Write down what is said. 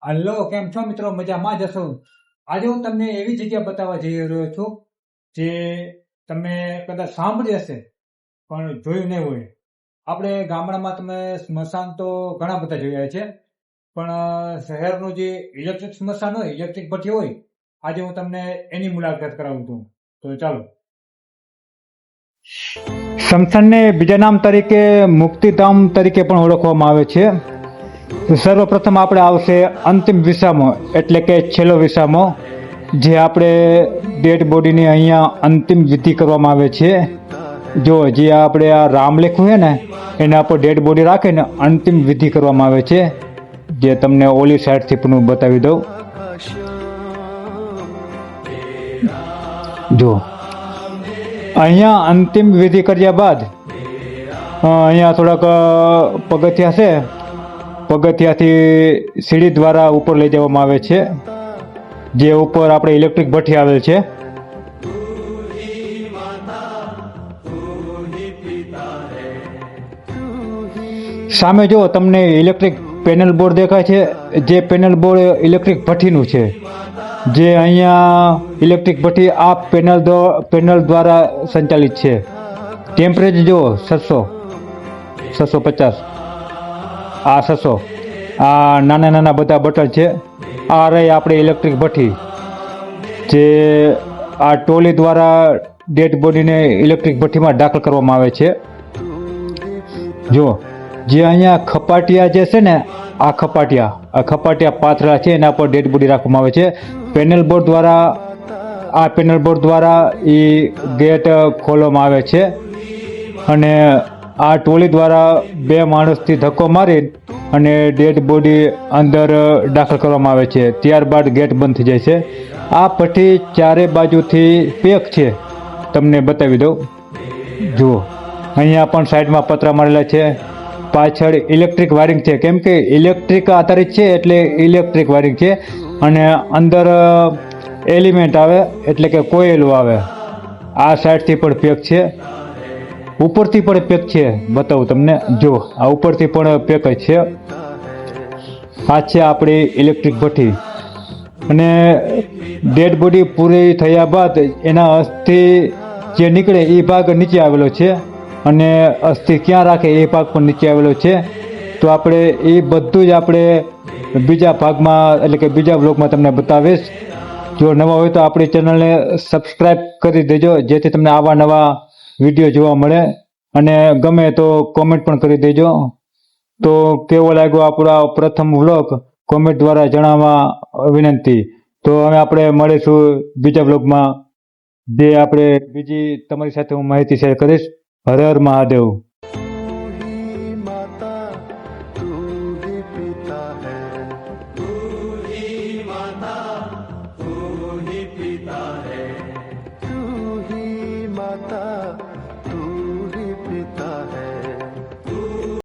Hello, કેમ છો મિત્રો? મજામાં જ હશો? આજે હું તમને એવી જગ્યા બતાવવા જઈ રહ્યો છું જે તમે કદાચ સાંભળી હશે પણ જોયું નહીં હોય. આપણે ગામડામાં તમે સ્મશાન તો ઘણા બધા જોયા છે, પણ શહેરનું જે ઇલેક્ટ્રિક સ્મશાન હોય, ઇલેક્ટ્રિક ભઠ્ઠી હોય, આજે હું તમને એની મુલાકાત કરાવું છું. તો ચાલો. સ્મશાનને બીજા નામ તરીકે મુક્તિધામ તરીકે પણ ઓળખવામાં આવે છે. સર્વપ્રથમ આપણે આવશે અંતિમ વિસામો, એટલે કે છેલ્લો વિસામો, જે આપણે ડેડ બોડીની અહીંયા અંતિમ વિધિ કરવામાં આવે છે. જો જે આપણે આ રામલેખ હોય ને એના પર ડેડ બોડી રાખીને અંતિમ વિધિ કરવામાં આવે છે, જે તમને ઓલી સાઈડથી પણ બતાવી દઉં. જો અહીંયા અંતિમ વિધિ કર્યા બાદ અહીંયા થોડાક પગથિયા છે, પગથિયાથી સીડી દ્વારા ઉપર લઈ જવામાં આવે છે, જે ઉપર આપણે ઇલેક્ટ્રિક ભઠ્ઠી આવેલ છે. સામે જો તમને ઇલેક્ટ્રિક પેનલ બોર્ડ દેખાય છે, જે પેનલ બોર્ડ ઇલેક્ટ્રિક ભઠ્ઠીનું છે, જે અહીંયા ઇલેક્ટ્રિક ભઠ્ઠી આ પેનલ દ્વારા સંચાલિત છે. ટેમ્પરેચર જુઓ 650, આ 600, આ નાના નાના બધા બટન છે. આ રહી આપણી ઇલેક્ટ્રિક ભઠ્ઠી, જે આ ટોલી દ્વારા ડેડ બોડીને ઇલેક્ટ્રિક ભઠ્ઠીમાં દાખલ કરવામાં આવે છે. જો જે અહીંયા ખપાટિયા જે છે ને, આ ખપાટિયા પાથરા છે, એના પર ડેડ બોડી રાખવામાં આવે છે. પેનલ બોર્ડ દ્વારા એ ગેટ ખોલવામાં આવે છે, અને આ ટોલી દ્વારા 2 માણસથી ધક્કો મારી અને ડેડ બોડી અંદર દાખલ કરવામાં આવે છે. ત્યારબાદ ગેટ બંધ થઈ જાય છે. આ ભઠ્ઠી ચારે બાજુથી પેક છે, તમને બતાવી દઉં. જુઓ અહીંયા પણ સાઈડમાં પતરા મારેલા છે. પાછળ ઇલેક્ટ્રિક વાયરિંગ છે, કેમ કે ઇલેક્ટ્રિક આધારિત છે એટલે ઇલેક્ટ્રિક વાયરિંગ છે. અને અંદર એલિમેન્ટ આવે એટલે કે કોયલું આવે. આ સાઈડથી પણ પેક છે, ઉપરથી પણ પેક છે. બતાવું તમને. જો આ ઉપરથી પણ પેક જ છે. આ છે આપણી ઇલેક્ટ્રિક ભઠ્ઠી. અને ડેડ બોડી પૂરી થયા બાદ એના અસ્થિ જે નીકળે એ ભાગ નીચે આવેલો છે, અને અસ્થિ ક્યાં રાખે એ ભાગ પણ નીચે આવેલો છે. તો આપણે એ બધું જ આપણે બીજા ભાગમાં, એટલે કે બીજા બ્લોગમાં તમને બતાવીશ. જો નવા હોય તો આપણી ચેનલને સબસ્ક્રાઈબ કરી દેજો, જેથી તમને આવા નવા વિડીયો જોવા મળે. અને ગમે તો કોમેન્ટ પણ કરી દેજો. તો કેવો લાગ્યો આપણો પ્રથમ વ્લોગ કોમેન્ટ દ્વારા જણાવવા વિનંતી. તો હવે આપણે મળીશું બીજા વ્લોગમાં, જે આપણે બીજી તમારી સાથે હું માહિતી શેર કરીશ. હર હર મહાદેવ.